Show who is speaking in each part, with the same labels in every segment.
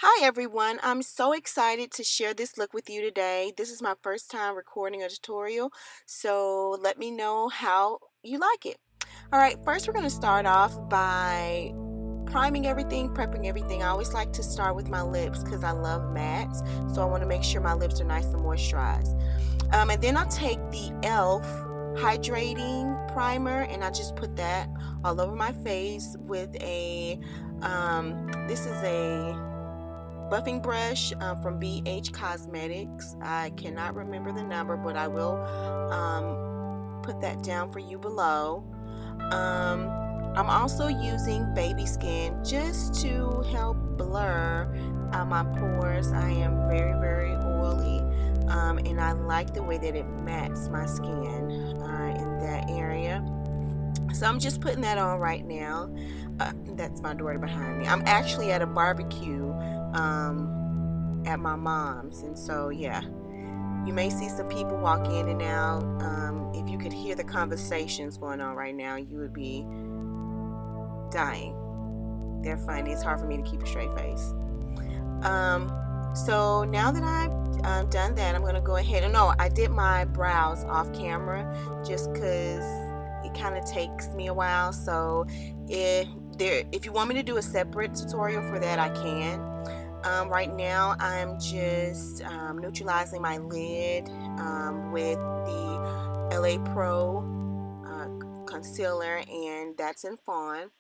Speaker 1: Hi everyone, I'm so excited to share this look with you today. This is my first time recording a tutorial, so let me know how you like it. Alright, first we're going to start off by priming everything, prepping everything. I always like to start with my lips because I love mattes, so I want to make sure my lips are nice and moisturized. And then I'll take the e.l.f. Hydrating Primer and I just put that all over my face with this is a buffing brush from BH Cosmetics. I cannot remember the number, but I will put that down for you below. I'm also using Baby Skin just to help blur my pores. I am very oily, and I like the way that it mattes my skin in that area. So I'm just putting that on right now. That's my daughter behind me. I'm actually at a barbecue at my mom's, and so yeah, you may see some people walk in and out. If you could hear the conversations going on right now, you would be dying. They're funny. It's hard for me to keep a straight face. So now that I've done that, I'm going to go ahead and no, I did my brows off camera just because it kind of takes me a while. So if you want me to do a separate tutorial for that, I can. Right now I'm just neutralizing my lid with the LA Pro concealer, and that's in Fawn.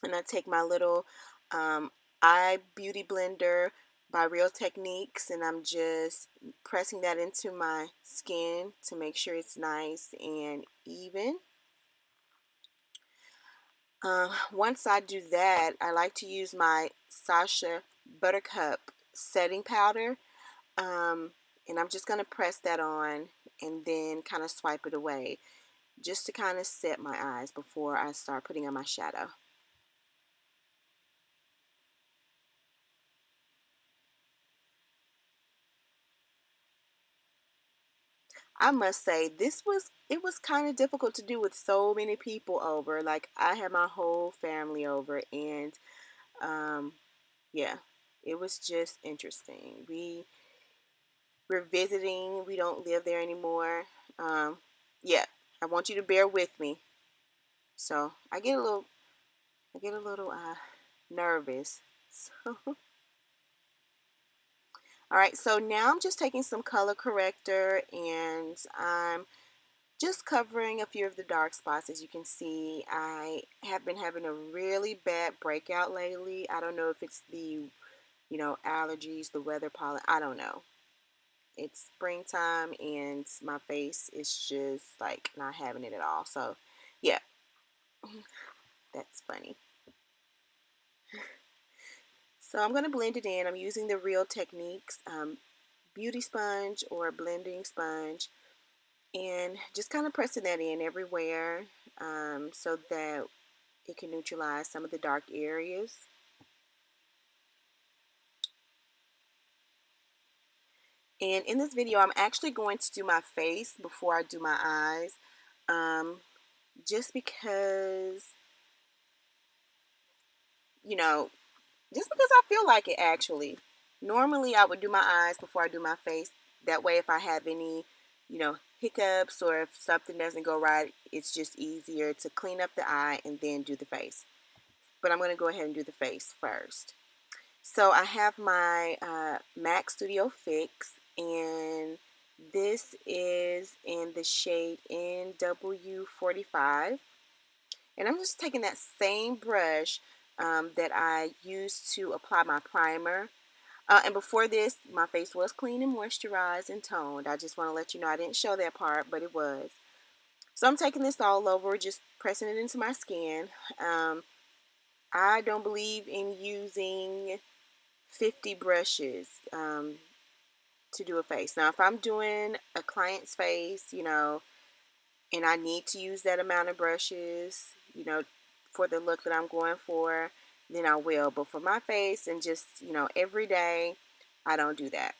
Speaker 1: And I take my little eye beauty blender by Real Techniques, and I'm just pressing that into my skin to make sure it's nice and even. Once I do that, I like to use my Sacha Buttercup setting powder, and I'm just going to press that on and then kind of swipe it away just to kind of set my eyes before I start putting on my shadow. I must say it was kind of difficult to do with so many people over. Like I had my whole family over, and um, yeah, it was just interesting. We're visiting. We don't live there anymore. Um, yeah, I want you to bear with me. So I get a little nervous. So, all right, so now I'm just taking some color corrector and I'm just covering a few of the dark spots. As you can see, I have been having a really bad breakout lately. I don't know if it's the, allergies, the weather, pollen, I don't know. It's springtime and my face is just like not having it at all. So, yeah, that's funny. So I'm going to blend it in. I'm using the Real Techniques beauty sponge or blending sponge, and just kind of pressing that in everywhere so that it can neutralize some of the dark areas. And in this video, I'm actually going to do my face before I do my eyes, just because, you know, just because I feel like it actually. Normally, I would do my eyes before I do my face. That way, if I have any, hiccups or if something doesn't go right, it's just easier to clean up the eye and then do the face. But I'm going to go ahead and do the face first. So I have my MAC Studio Fix, and this is in the shade NW45. And I'm just taking that same brush that I used to apply my primer. And before this, my face was clean and moisturized and toned. I just want to let you know I didn't show that part, but it was. So I'm taking this all over, just pressing it into my skin. I don't believe in using 50 brushes to do a face. Now, if I'm doing a client's face, and I need to use that amount of brushes, for the look that I'm going for, then I will. But for my face and just, every day, I don't do that.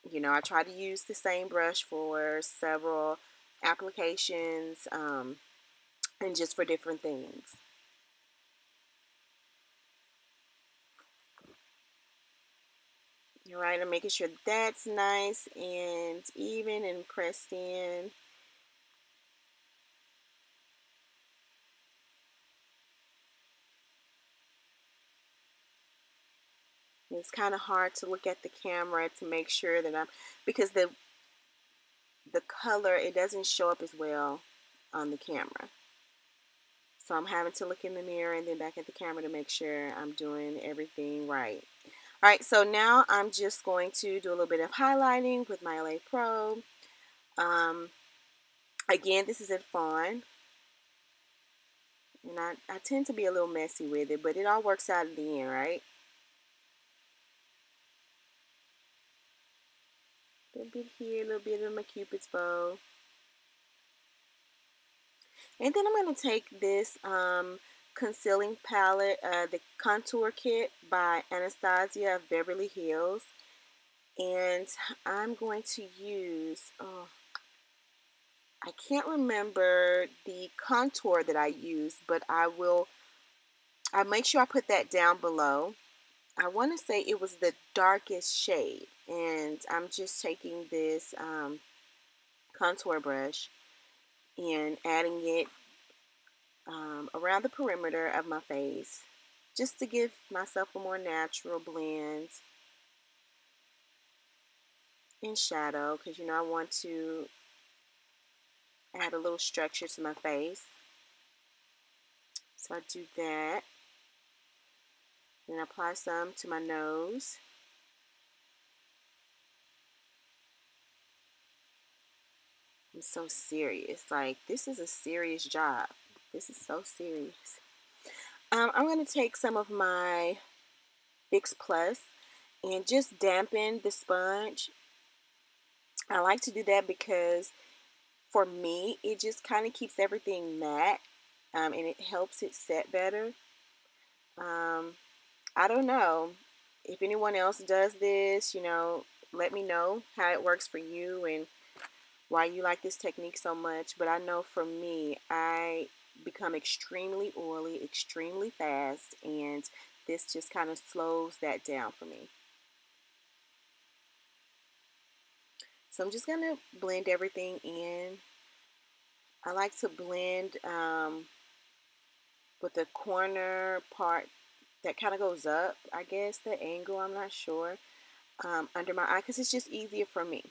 Speaker 1: I try to use the same brush for several applications and just for different things. All right, I'm making sure that's nice and even and pressed in. It's kind of hard to look at the camera to make sure that because the color, it doesn't show up as well on the camera. So I'm having to look in the mirror and then back at the camera to make sure I'm doing everything right. All right, so now I'm just going to do a little bit of highlighting with my LA Pro. Um, Again, this is in Fawn. And I tend to be a little messy with it, but it all works out in the end, right? A little bit here, a little bit of my Cupid's bow. And then I'm going to take this concealing palette, the Contour Kit by Anastasia of Beverly Hills. And I'm going to use, oh, I can't remember the contour that I used, but I'll make sure I put that down below. I want to say it was the darkest shade. And I'm just taking this contour brush and adding it around the perimeter of my face just to give myself a more natural blend in shadow, because I want to add a little structure to my face. So I do that. Then apply some to my nose. I'm so serious. Like, this is a serious job. This is so serious. I'm going to take some of my Fix Plus and just dampen the sponge. I like to do that because for me, it just kind of keeps everything matte, and it helps it set better. I don't know if anyone else does this, let me know how it works for you and why you like this technique so much. But I know for me, I become extremely oily, extremely fast, and this just kind of slows that down for me. So I'm just going to blend everything in. I like to blend with the corner part that kind of goes up, I guess, the angle, I'm not sure, under my eye, because it's just easier for me.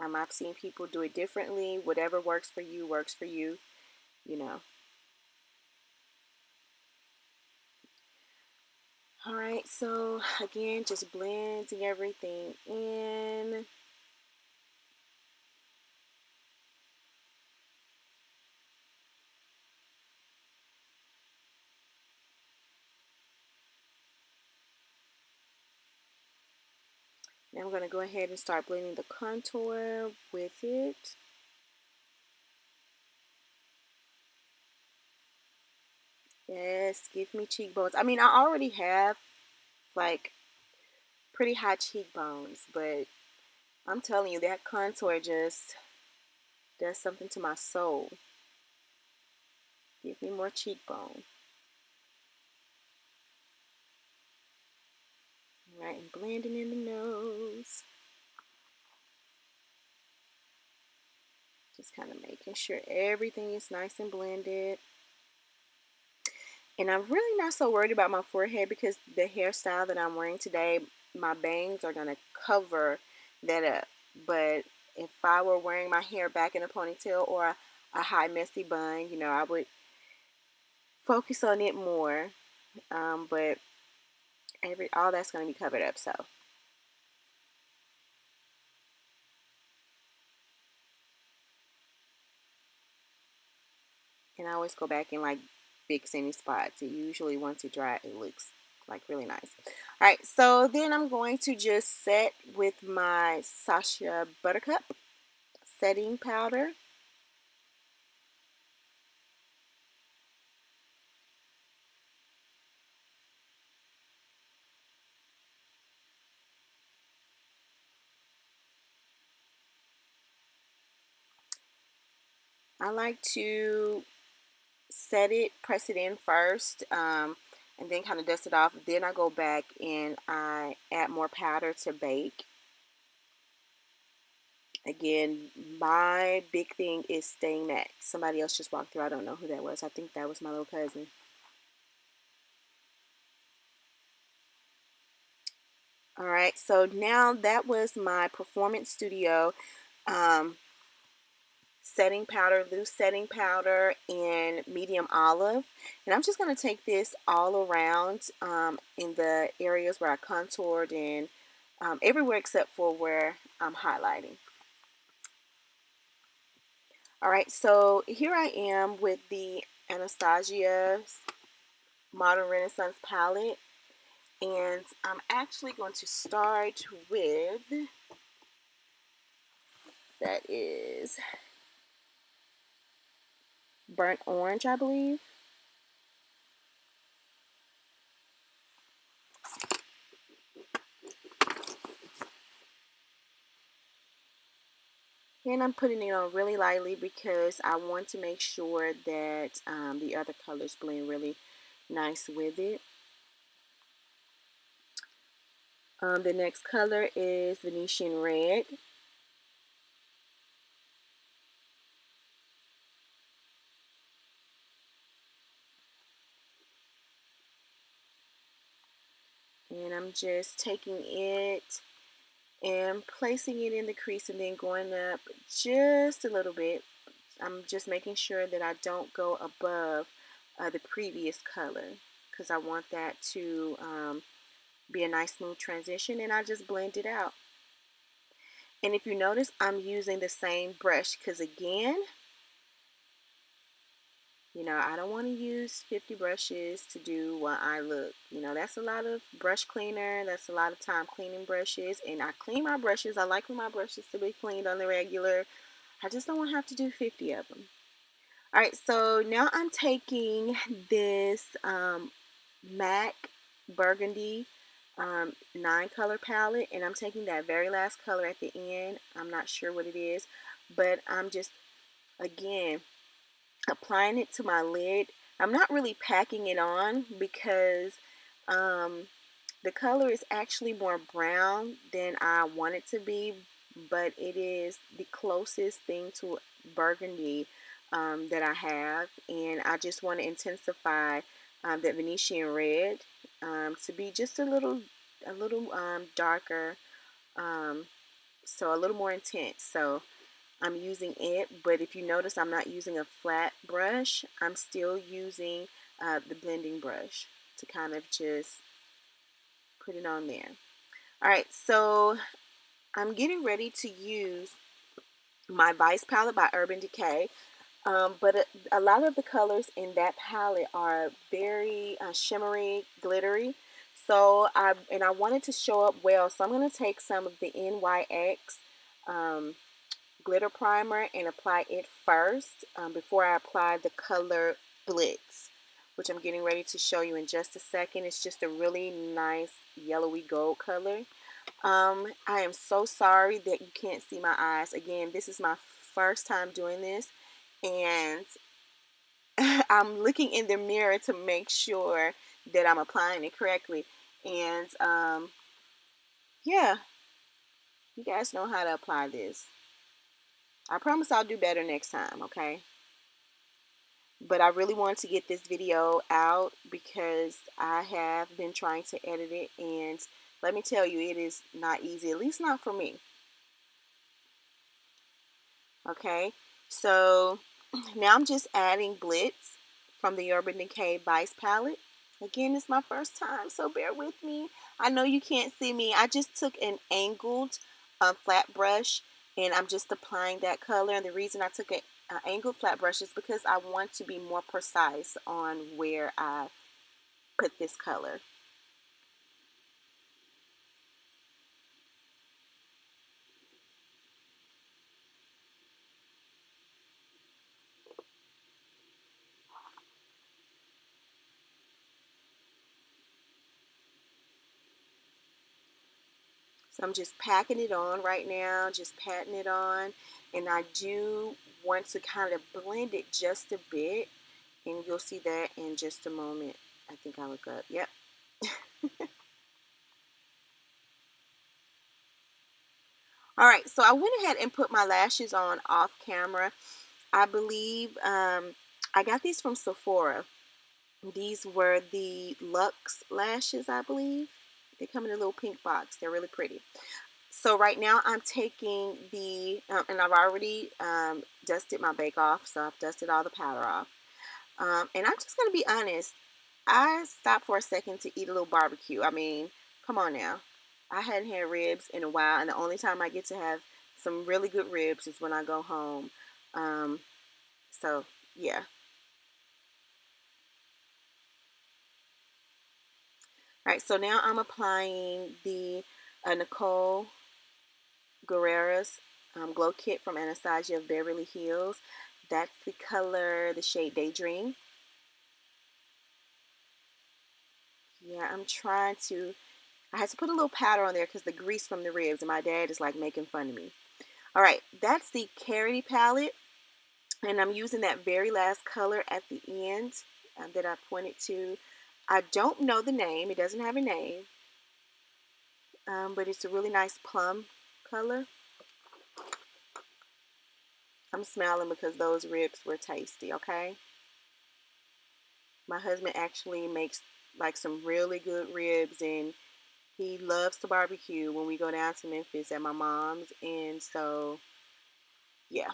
Speaker 1: I've seen people do it differently. Whatever works for you works for you, you know. All right, so again, just blending everything in. Now I'm going to go ahead and start blending the contour with it. Yes, give me cheekbones. I mean, I already have like pretty high cheekbones, but I'm telling you, that contour just does something to my soul. Give me more cheekbone. All right, and blending in the nose. Just kind of making sure everything is nice and blended. And I'm really not so worried about my forehead because the hairstyle that I'm wearing today, my bangs are going to cover that up. But if I were wearing my hair back in a ponytail or a high messy bun, I would focus on it more. But all that's going to be covered up, so. And I always go back and like fix any spots. It usually, once it dries, it looks like really nice. All right, so then I'm going to just set with my Sacha Buttercup setting powder. I like to press it in first, and then kind of dust it off. Then I go back and I add more powder to bake. Again, my big thing is staying matte. Somebody else just walked through. I don't know who that was. I think that was my little cousin. Alright, so now that was my Performance Studio setting powder, loose setting powder in medium olive. And I'm just going to take this all around in the areas where I contoured and everywhere except for where I'm highlighting. Alright, so here I am with the Anastasia Modern Renaissance palette. And I'm actually going to start with, that is burnt orange, I believe. And I'm putting it on really lightly because I want to make sure that the other colors blend really nice with it. The next color is Venetian Red. And I'm just taking it and placing it in the crease and then going up just a little bit. I'm just making sure that I don't go above the previous color because I want that to be a nice smooth transition, and I just blend it out. And if you notice, I'm using the same brush because again, you know, I don't want to use 50 brushes to do one eye look. You know, that's a lot of brush cleaner. That's a lot of time cleaning brushes. And I clean my brushes. I like for my brushes to be cleaned on the regular. I just don't want to have to do 50 of them. Alright, so now I'm taking this MAC Burgundy 9-color palette, and I'm taking that very last color at the end. I'm not sure what it is, but I'm just, again, applying it to my lid. I'm not really packing it on because the color is actually more brown than I want it to be, but it is the closest thing to burgundy that I have, and I just want to intensify that Venetian red to be just a little darker, so a little more intense. So I'm using it, but if you notice, I'm not using a flat brush. I'm still using the blending brush to kind of just put it on there. Alright, so I'm getting ready to use my Vice palette by Urban Decay. But a lot of the colors in that palette are very shimmery, glittery. So I wanted to show up well. So I'm going to take some of the NYX glitter primer and apply it first before I apply the color Blitz, which I'm getting ready to show you in just a second. It's just a really nice yellowy gold color. I am so sorry that you can't see my eyes. Again, this is my first time doing this, and I'm looking in the mirror to make sure that I'm applying it correctly. And yeah, you guys know how to apply this. I promise I'll do better next time, okay? But I really wanted to get this video out because I have been trying to edit it, and let me tell you, it is not easy, at least not for me. Okay, so now I'm just adding Blitz from the Urban Decay Vice palette. Again, it's my first time, so bear with me. I know you can't see me. I just took an angled flat brush, and I'm just applying that color. And the reason I took an angled flat brush is because I want to be more precise on where I put this color. So I'm just packing it on right now, just patting it on, and I do want to kind of blend it just a bit, and you'll see that in just a moment. I think I look up. Yep. All right, so I went ahead and put my lashes on off camera. I believe I got these from Sephora. These were the Luxe lashes, I believe. They come in a little pink box. They're really pretty. So right now I'm taking the, and I've already dusted my bake off, so I've dusted all the powder off. And I'm just going to be honest, I stopped for a second to eat a little barbecue. I mean, come on now. I hadn't had ribs in a while, and the only time I get to have some really good ribs is when I go home. Um, so, yeah. All right, so now I'm applying the Nicole Guerriero's Glow Kit from Anastasia of Beverly Hills. That's the color, the shade Daydream. Yeah, I'm trying to, I had to put a little powder on there because the grease from the ribs, and my dad is like making fun of me. All right, that's the Carity palette, and I'm using that very last color at the end that I pointed to. I don't know the name, it doesn't have a name, but it's a really nice plum color. I'm smiling because those ribs were tasty, okay? My husband actually makes like some really good ribs, and he loves to barbecue when we go down to Memphis at my mom's, and so yeah.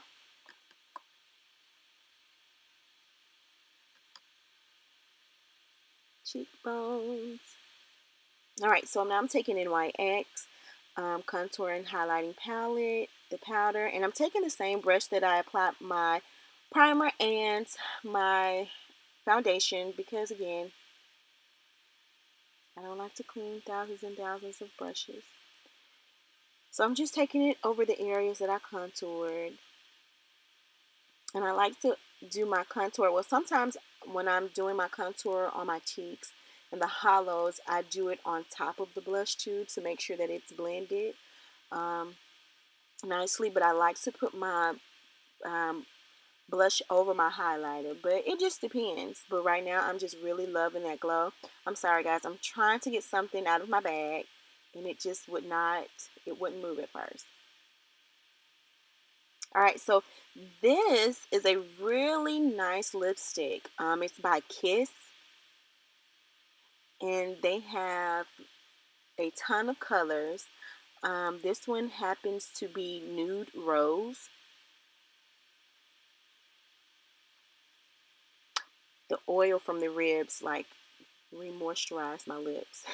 Speaker 1: Cheekbones. All right, so now I'm taking NYX contour and highlighting palette, the powder, and I'm taking the same brush that I applied my primer and my foundation, because again, I don't like to clean thousands and thousands of brushes. So I'm just taking it over the areas that I contoured. And I like to do my contour. Well, sometimes when I'm doing my contour on my cheeks and the hollows, I do it on top of the blush tube to make sure that it's blended nicely. But I like to put my blush over my highlighter, but it just depends. But right now I'm just really loving that glow. I'm sorry guys, I'm trying to get something out of my bag and it just would not, it wouldn't move at first. All right, so this is a really nice lipstick. It's by Kiss, and they have a ton of colors. This one happens to be Nude Rose. The oil from the ribs like re-moisturize my lips.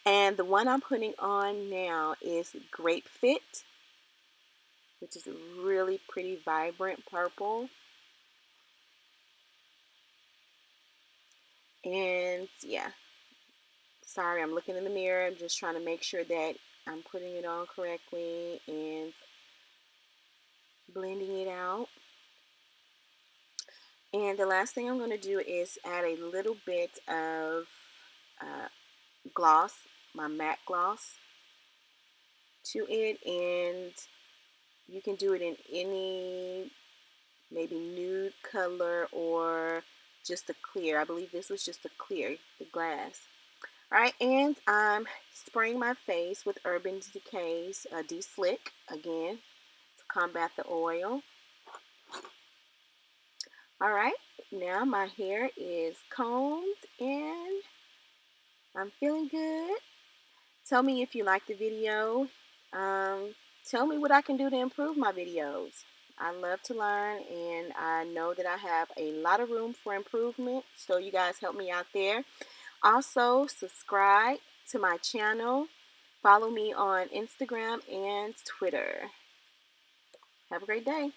Speaker 1: And the one I'm putting on now is Grape Fit, which is a really pretty vibrant purple. And yeah, sorry, I'm looking in the mirror. I'm just trying to make sure that I'm putting it on correctly and blending it out. And the last thing I'm going to do is add a little bit of gloss, my matte gloss, to it. And you can do it in any maybe nude color or just a clear. I believe this was just a clear, the glass. Alright, and I'm spraying my face with Urban Decay's De-Slick again to combat the oil. Alright, now my hair is combed and I'm feeling good. Tell me if you like the video. Tell me what I can do to improve my videos. I love to learn, and I know that I have a lot of room for improvement, so you guys help me out there. Also, subscribe to my channel. Follow me on Instagram and Twitter. Have a great day.